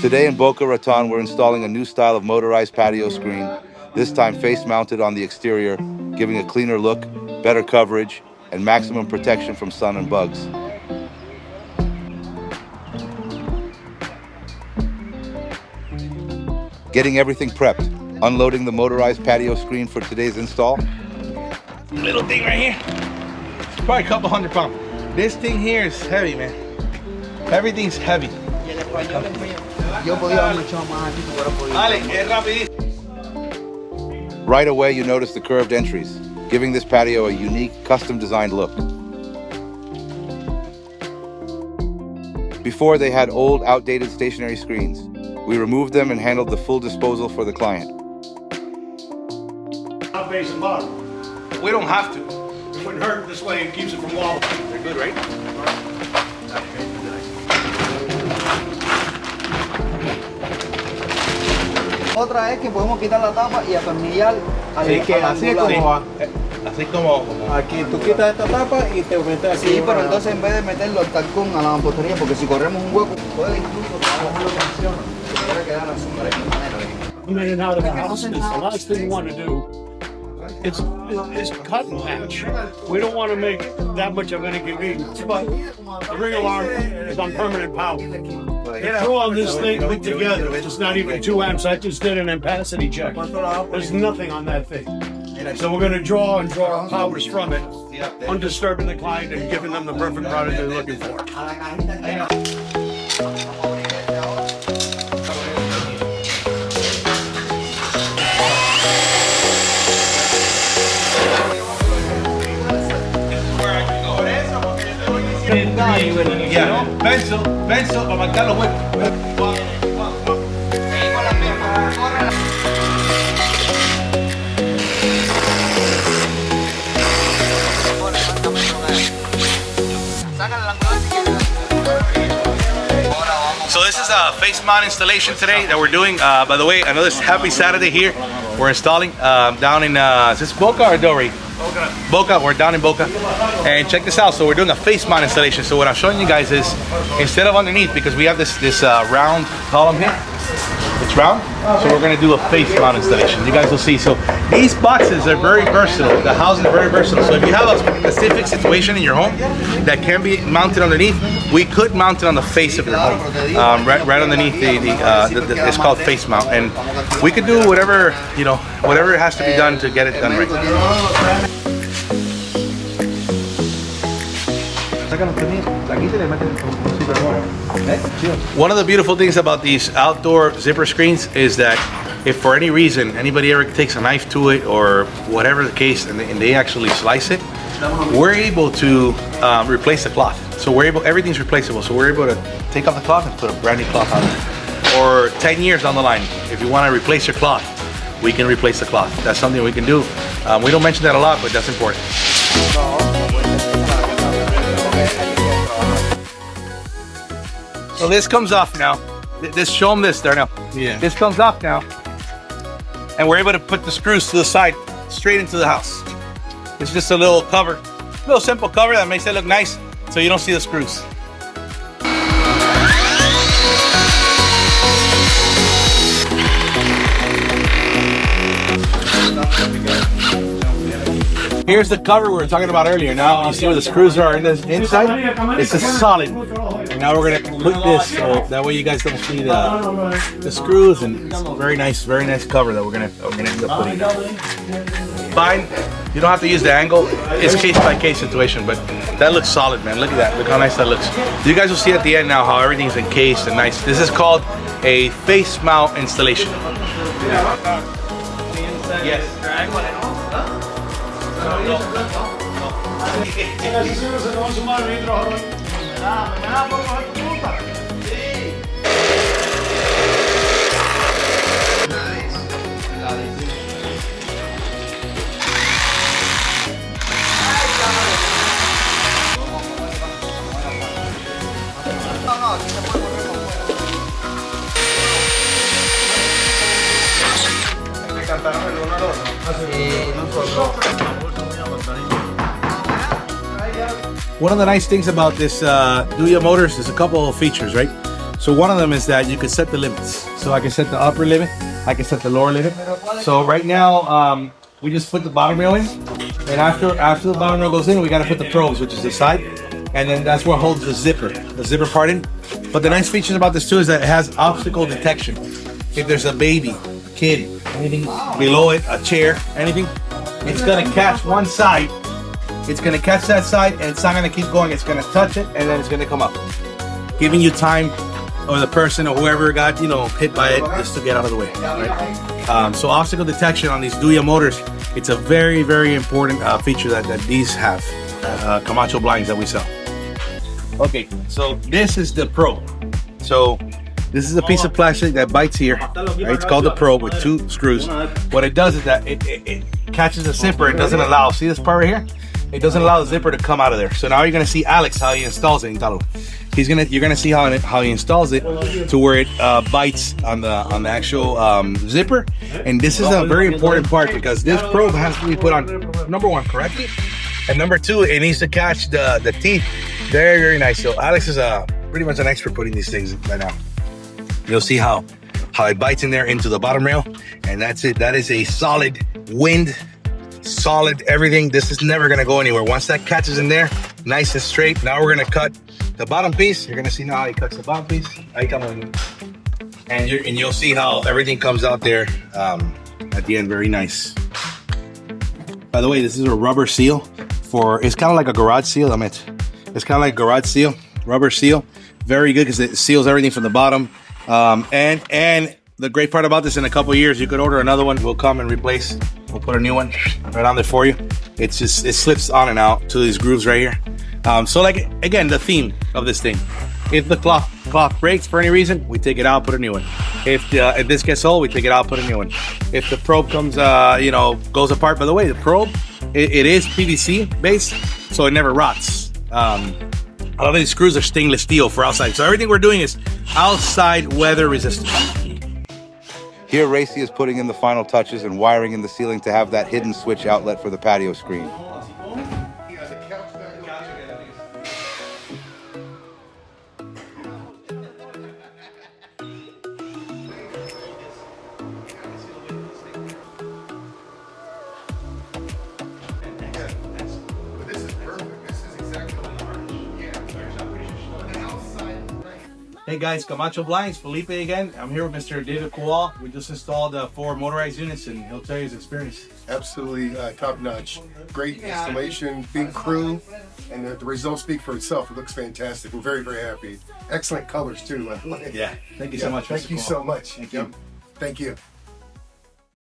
Today in Boca Raton, we're installing a new style of motorized patio screen, this time face-mounted on the exterior, giving a cleaner look, better coverage, and maximum protection from sun and bugs. Getting everything prepped, unloading the motorized patio screen for today's install. Little thing right here, it's probably a couple 100 pounds. This thing here is heavy, man. Everything's heavy. Right away, you notice the curved entries, giving this patio a unique, custom-designed look. Before, they had old, outdated stationary screens. We removed them and handled the full disposal for the client. Top, base, and bottom. We don't have to. It wouldn't hurt this way. It keeps it from wobbling. They're good, right? Otra es que podemos quitar la tapa y atornillar Así que así como Aquí tú quitas esta tapa y te metes aquí. Sí, pero entonces en vez de meterlo al talcón a la mampostería, porque si corremos un hueco, puede incluso bajar la tensión. Se puede quedar así de esta manera. Coming in and out of the house, the last thing we want to do is cut and patch. We don't want to make that much of an inconvenience, but the ring alarm is on permanent power. Throw all this thing put together. It's not even 2 amps. I just did an ampacity check. There's nothing on that thing. So we're going to draw powers from it, undisturbing the client and giving them the perfect product they're looking for. yeah, pencil, para marcar los huecos. So this is a face mount installation today that we're doing. By the way, another happy Saturday here. We're installing down in, is this Boca or Dory? Boca, we're down in Boca. And check this out, so we're doing a face mount installation. So what I'm showing you guys is, instead of underneath, because we have this round column here, it's round, so we're gonna do a face mount installation. You guys will see. So these boxes are very versatile. The housing is very versatile. So if you have a specific situation in your home that can be mounted underneath, we could mount it on the face of your home, right underneath it's called face mount, and we could do whatever, you know, whatever has to be done to get it done right. One of the beautiful things about these outdoor zipper screens is that if for any reason anybody ever takes a knife to it or whatever the case, and they actually slice it, we're able to replace the cloth. So we're able, everything's replaceable. So we're able to take off the cloth and put a brand new cloth on it. Or 10 years down the line, if you want to replace your cloth, we can replace the cloth. That's something we can do. We don't mention that a lot, but that's important. So this comes off now. Show them this there now. Yeah. This comes off now. And we're able to put the screws to the side, straight into the house. It's just a little cover, a little simple cover that makes it look nice so you don't see the screws. Here's the cover we were talking about earlier. Now you see where the screws are in the inside. It's a solid. And now we're gonna put this so that way you guys don't see the screws, and it's a very nice cover that we're gonna end up putting. Fine. You don't have to use the angle. It's case by case situation, but that looks solid, man. Look at that. Look how nice that looks. You guys will see at the end now how everything's encased and nice. This is called a face mount installation. Yes. One of the nice things about this Duya motors is a couple of features, right? So one of them is that you can set the limits. So I can set the upper limit, I can set the lower limit. So right now, we just put the bottom rail in, and after the bottom rail goes in, we gotta put the probes, which is the side, and then that's what holds the zipper part in. But the nice features about this too is that it has obstacle detection. If there's a baby, a kid, anything below it, a chair, anything, it's gonna catch one side. It's gonna catch that side, and it's not gonna keep going. It's gonna touch it, and then it's gonna come up, giving you time, or the person or whoever got hit by it, just to get out of the way. Right? So obstacle detection on these Duya motors, it's a very, very important feature that these have. Camacho Blinds that we sell. Okay, so this is the probe. So this is a piece of plastic that bites here. Right? It's called the probe with 2 screws. What it does is that it catches the zipper. It doesn't allow. See this part right here? It doesn't allow the zipper to come out of there. So now you're gonna see Alex how he installs it. You're gonna see how he installs it to where it bites on the actual zipper. And this is a very important part because this probe has to be put on, number 1, correctly, and number 2, it needs to catch the teeth. Very, very nice. So Alex is pretty much an expert putting these things right now. You'll see how it bites in there into the bottom rail, and that's it. That is a solid wind. Solid everything. This is never gonna go anywhere. Once that catches in there, nice and straight. Now we're gonna cut the bottom piece. You're gonna see now how he cuts the bottom piece. And you'll see how everything comes out there at the end. Very nice. By the way, this is a rubber seal it's kind of like a garage seal. It's kind of like a garage seal, rubber seal. Very good because it seals everything from the bottom. And the great part about this, in a couple of years, you could order another one. We'll come and replace. We'll put a new one right on there for you. It slips on and out to these grooves right here. So like, again, the theme of this thing. If the cloth breaks for any reason, we take it out, put a new one. If this gets old, we take it out, put a new one. If the probe comes, goes apart. By the way, the probe, it is PVC based, so it never rots. A lot of these screws are stainless steel for outside. So everything we're doing is outside weather resistant. Here, Racy is putting in the final touches and wiring in the ceiling to have that hidden switch outlet for the patio screen. Hey guys, Camacho Blinds, Felipe again. I'm here with Mr. David Kowal. We just installed 4 motorized units, and he'll tell you his experience. Absolutely top-notch. Great installation, big crew, and the results speak for itself. It looks fantastic. We're very, very happy. Excellent colors too. Yeah, thank you so much. Thank you so much. Thank you. Thank you.